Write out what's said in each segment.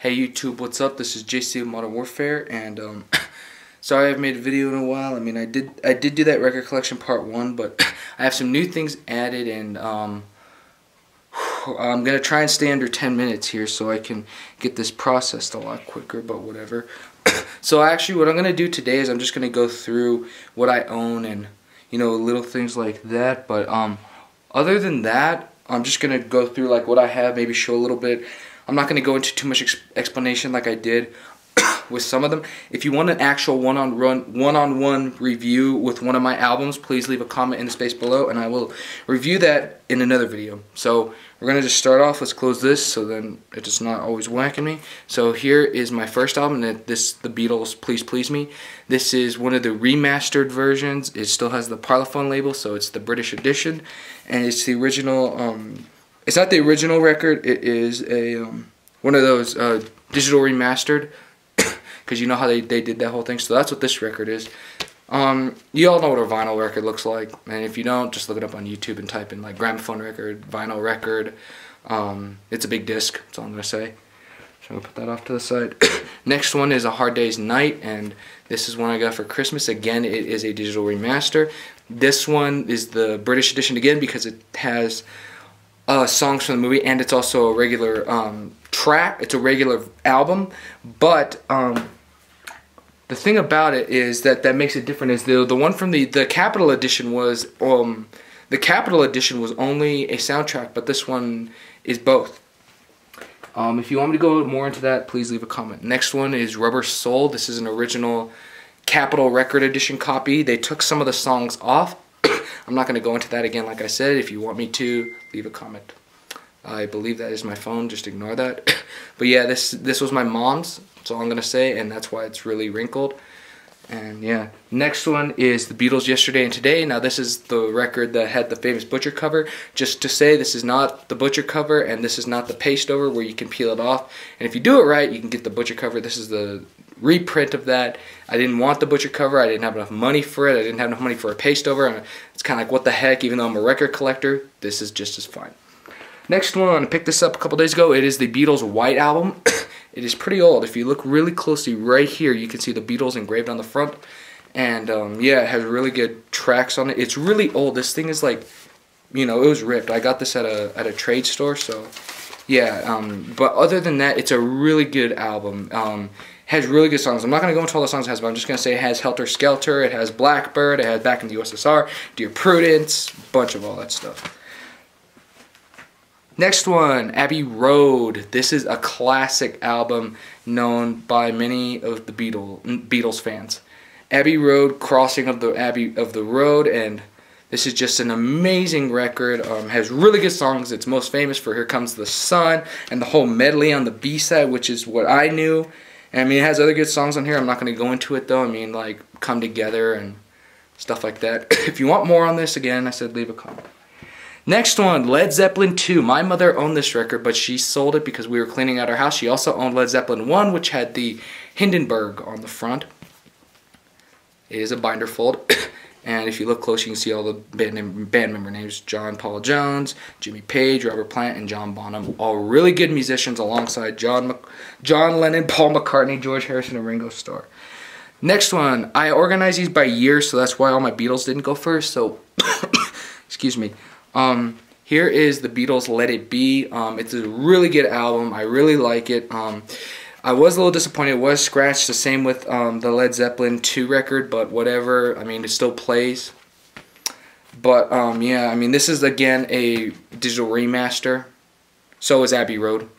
Hey YouTube, what's up? This is JC of Modern Warfare, and sorry I haven't made a video in a while. I mean, I did do that record collection part 1, but I have some new things added, and I'm gonna try and stay under 10 minutes here so I can get this processed a lot quicker. But whatever. So actually, what I'm gonna do today is I'm just gonna go through what I own and little things like that. But other than that, I'm just gonna go through like what I have, maybe show a little bit. I'm not gonna go into too much explanation like I did with some of them. If you want an actual one-on-one review with one of my albums, please leave a comment in the space below, and I will review that in another video. So we're gonna just start off. Let's close this so then it's not always whacking me. So here is my first album, and the Beatles, Please Please Me. This is one of the remastered versions. It still has the Parlophone label, so it's the British edition, and it's the original. It's not the original record. It is a one of those digital remastered, because you know how they did that whole thing. So that's what this record is. You all know what a vinyl record looks like, and if you don't, just look it up on YouTube and type in like gramophone record, vinyl record. It's a big disc. That's all I'm gonna say. So I'm gonna put that off to the side. Next one is A Hard Day's Night, and this is one I got for Christmas. Again, it is a digital remaster. This one is the British edition again because it has songs from the movie, and it's also a regular track. It's a regular album, but the thing about it is that makes it different is the one from the Capitol edition was the Capitol edition was only a soundtrack, but this one is both. If you want me to go more into that, please leave a comment. Next one is Rubber Soul. This is an original Capitol record edition copy. They took some of the songs off. I'm not going to go into that again, like I said. If you want me to, leave a comment. I believe that is my phone. Just ignore that. But yeah, this was my mom's. That's all I'm going to say, and that's why it's really wrinkled. And yeah, next one is the Beatles Yesterday and Today. Now this is the record that had the famous Butcher cover. Just to say, this is not the Butcher cover, and this is not the paste over where you can peel it off. And if you do it right, you can get the Butcher cover. This is the reprint of that. I didn't want the Butcher cover. I didn't have enough money for it. I didn't have enough money for a paste over. It's kind of like, what the heck, even though I'm a record collector, this is just as fine. Next one, I picked this up a couple days ago. It is the Beatles White Album. It is pretty old. If you look really closely right here, you can see the Beatles engraved on the front. And yeah, it has really good tracks on it. It's really old. This thing is like, it was ripped. I got this at a trade store, so yeah. But other than that, it's a really good album. Has really good songs. I'm not going to go into all the songs it has, but I'm just going to say it has Helter Skelter, it has Blackbird, it has Back in the USSR, Dear Prudence, bunch of all that stuff. Next one, Abbey Road. This is a classic album known by many of the Beatles fans. Abbey Road, Crossing of the Road, and this is just an amazing record. Has really good songs. It's most famous for Here Comes the Sun and the whole medley on the B-side, which is what I knew. And I mean, it has other good songs on here. I'm not going to go into it though. I mean, like Come Together and stuff like that. If you want more on this, again, I said leave a comment. Next one, Led Zeppelin 2. My mother owned this record, but she sold it because we were cleaning out our house. She also owned Led Zeppelin 1, which had the Hindenburg on the front. It is a binder fold. And if you look close, you can see all the band member names. John Paul Jones, Jimmy Page, Robert Plant, and John Bonham. All really good musicians alongside John Lennon, Paul McCartney, George Harrison, and Ringo Starr. Next one, I organized these by year, so that's why all my Beatles didn't go first. So, excuse me. Here is the Beatles' Let It Be. It's a really good album. I really like it. I was a little disappointed. It was scratched, the same with the Led Zeppelin 2 record, but whatever. I mean, it still plays. But yeah, I mean, this is again a digital remaster. So is Abbey Road,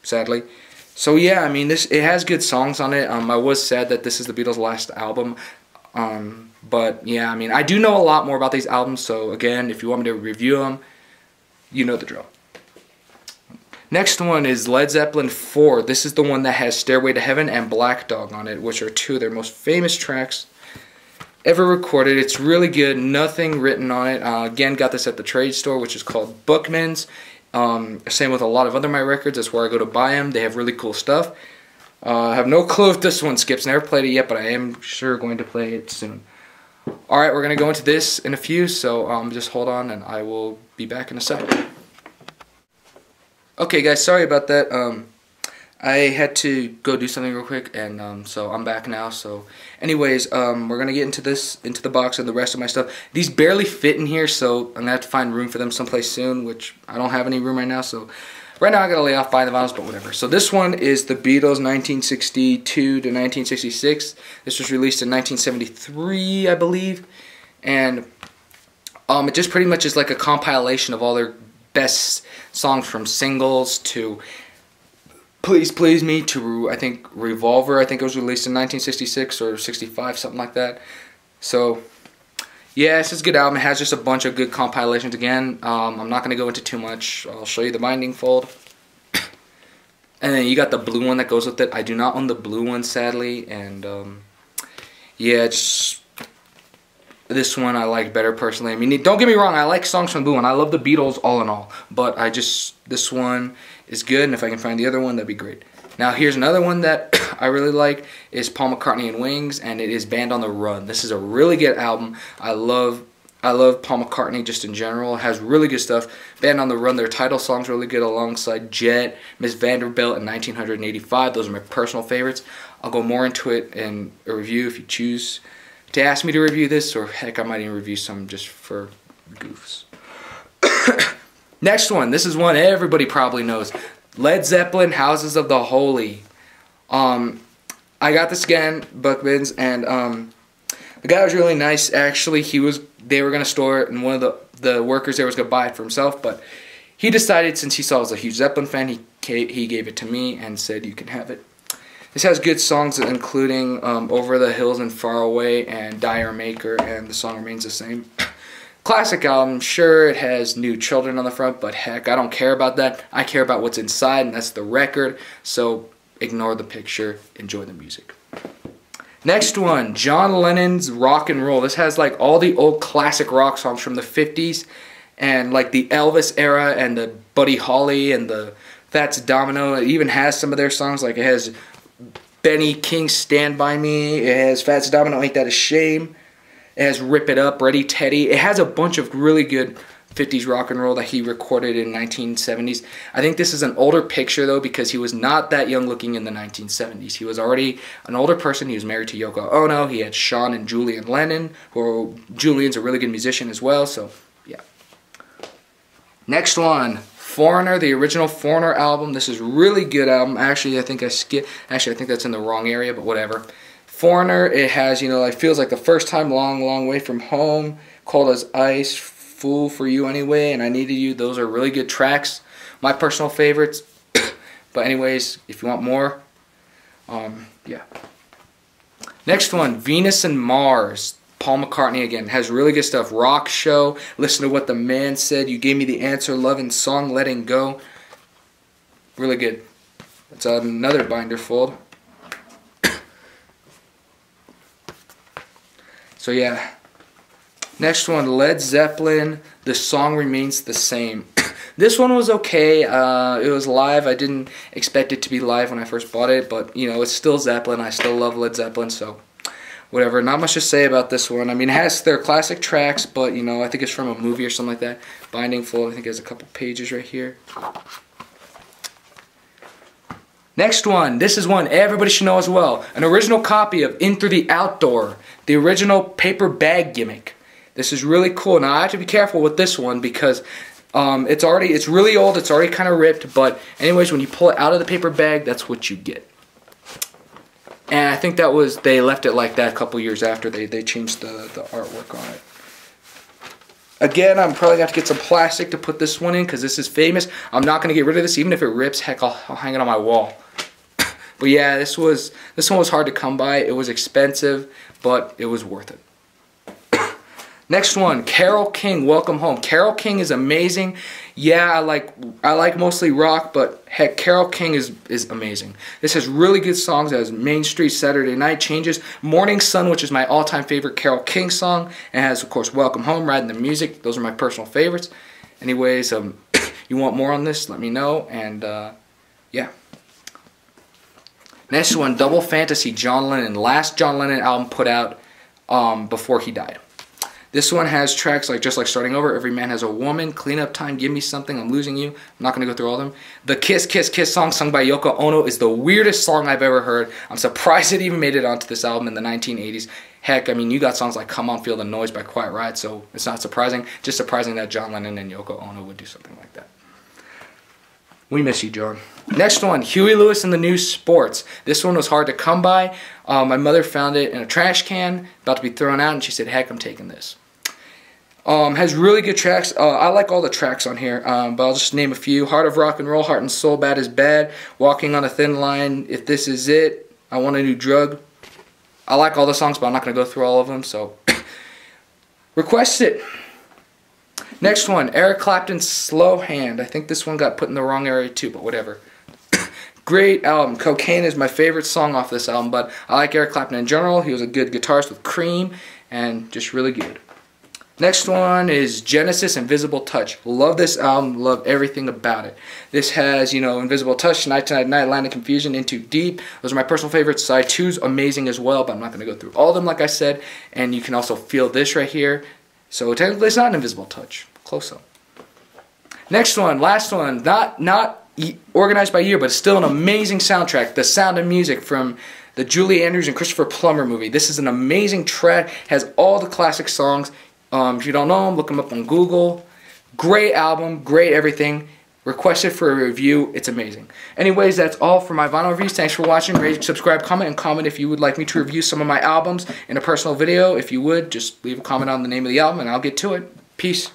sadly. So yeah, I mean, it has good songs on it. I was sad that this is the Beatles' last album. But yeah, I mean, I do know a lot more about these albums, so again, if you want me to review them, you know the drill. Next one is Led Zeppelin 4. This is the one that has Stairway to Heaven and Black Dog on it, which are two of their most famous tracks ever recorded. It's really good, nothing written on it. Again, got this at the trade store, which is called Bookman's. Same with a lot of other my records. That's where I go to buy them. They have really cool stuff. I have no clue if this one skips. Never played it yet, but I am sure going to play it soon. Alright, we're going to go into this in a few, so just hold on and I will be back in a second. Okay guys, sorry about that. I had to go do something real quick, and so I'm back now. So anyways, we're gonna get into the box and the rest of my stuff. These barely fit in here, so I'm gonna have to find room for them someplace soon, which I don't have any room right now. So right now I gotta lay off buying the vinyls, but whatever. So this one is the Beatles 1962 to 1966. This was released in 1973, I believe, and it just pretty much is like a compilation of all their best songs, from singles to Please Please Me to, I think, Revolver. I think it was released in 1966 or 65, something like that. So yeah, it's just a good album. It has just a bunch of good compilations again. I'm not going to go into too much. I'll show you the binding fold. And then you got the blue one that goes with it. I do not own the blue one, sadly. And yeah, just this one I like better personally. I mean, don't get me wrong, I like songs from the blue one. I love the Beatles all in all. But this one is good, and if I can find the other one, that'd be great. Now here's another one that I really like, is Paul McCartney and Wings, and it is Band on the Run. This is a really good album. I love Paul McCartney just in general. It has really good stuff. Band on the Run, their title song's really good, alongside Jet, Miss Vanderbilt, and 1985. Those are my personal favorites. I'll go more into it in a review if you choose to ask me to review this, or heck, I might even review some just for goofs. Next one, this is one everybody probably knows. Led Zeppelin, Houses of the Holy. I got this again, Buckman's, and the guy was really nice. Actually, they were gonna store it, and one of the workers there was gonna buy it for himself, but he decided, since he saw I was a huge Zeppelin fan, he gave it to me and said, "You can have it." This has good songs, including Over the Hills and Far Away and Dire Maker, and the song remains the same. Classic album. Sure, it has New Children on the front, but heck, I don't care about that. I care about what's inside, and that's the record. So ignore the picture, enjoy the music. Next one, John Lennon's Rock and Roll. This has like all the old classic rock songs from the 50s, and like the Elvis era, and the Buddy Holly, and the Fats Domino. It even has some of their songs, like it has Benny King's Stand By Me. It has Fats Domino, Ain't That a Shame. It has Rip It Up, Ready Teddy. It has a bunch of really good 50s rock and roll that he recorded in 1970s. I think this is an older picture, though, because he was not that young looking in the 1970s. He was already an older person. He was married to Yoko Ono. He had Sean and Julian Lennon, Julian's a really good musician as well, so yeah. Next one, Foreigner, the original Foreigner album. This is a really good album. Actually, I think I think that's in the wrong area, but whatever. Foreigner, it has, it feels like the first time, long, long way from home, Cold as Ice, Fool for You Anyway, and I Needed You. Those are really good tracks. My personal favorites. But anyways, if you want more, yeah. Next one, Venus and Mars. Paul McCartney again. Has really good stuff. Rock Show, Listen to What the Man Said, You Gave Me the Answer, Lovin' Song, Letting Go. Really good. That's another binder fold. So yeah, next one, Led Zeppelin, The Song Remains the Same. This one was okay. It was live. I didn't expect it to be live when I first bought it, but it's still Zeppelin. I still love Led Zeppelin, so whatever. Not much to say about this one. I mean, it has their classic tracks, but I think it's from a movie or something like that. Binding fold, I think it has a couple pages right here. Next one, this is one everybody should know as well. An original copy of In Through the Outdoor, the original paper bag gimmick. This is really cool. Now I have to be careful with this one because it's really old, it's already kind of ripped, but anyways, when you pull it out of the paper bag, that's what you get. And I think they left it like that a couple years after they changed the artwork on it. Again, I'm probably going to have to get some plastic to put this one in because this is famous. I'm not going to get rid of this. Even if it rips, heck, I'll hang it on my wall. But yeah, this one was hard to come by. It was expensive, but it was worth it. Next one, Carole King, Welcome Home. Carole King is amazing. Yeah, I like mostly rock, but heck, Carole King is amazing. This has really good songs. It has Main Street, Saturday Night, Changes, Morning Sun, which is my all-time favorite Carole King song, and it has, of course, Welcome Home, Riding the Music. Those are my personal favorites. Anyways, you want more on this, let me know, and yeah. Next one, Double Fantasy, John Lennon. Last John Lennon album put out before he died. This one has tracks like Just Like Starting Over, Every Man Has a Woman, Clean Up Time, Give Me Something, I'm Losing You. I'm not going to go through all of them. The Kiss Kiss Kiss song sung by Yoko Ono is the weirdest song I've ever heard. I'm surprised it even made it onto this album in the 1980s. Heck, I mean, you got songs like Come On Feel the Noise by Quiet Riot, so it's not surprising. Just surprising that John Lennon and Yoko Ono would do something like that. We miss you, John. Next one, Huey Lewis and the News Sports. This one was hard to come by. My mother found it in a trash can, about to be thrown out, and she said, heck, I'm taking this. Has really good tracks. I like all the tracks on here, but I'll just name a few. Heart of Rock and Roll, Heart and Soul, Bad is Bad, Walking on a Thin Line, If This Is It, I Want a New Drug. I like all the songs, but I'm not going to go through all of them, so request it. Next one, Eric Clapton's Slow Hand. I think this one got put in the wrong area too, but whatever. Great album. Cocaine is my favorite song off this album, but I like Eric Clapton in general. He was a good guitarist with Cream, and just really good. Next one is Genesis, Invisible Touch. Love this album, love everything about it. This has, you know, Invisible Touch, Night to Night Night, Land of Confusion, Into Deep. Those are my personal favorites. Side 2's amazing as well, but I'm not going to go through all of them like I said. And you can also feel this right here. So technically it's not an Invisible Touch. Close up. Next one, last one, not organized by year, but still an amazing soundtrack. The Sound of Music from the Julie Andrews and Christopher Plummer movie. This is an amazing track, has all the classic songs. If you don't know them, look them up on Google. Great album, great everything. Request it for a review. It's amazing. Anyways, that's all for my vinyl reviews. Thanks for watching. Rate, subscribe, comment, and comment if you would like me to review some of my albums in a personal video. If you would, just leave a comment on the name of the album and I'll get to it. Peace.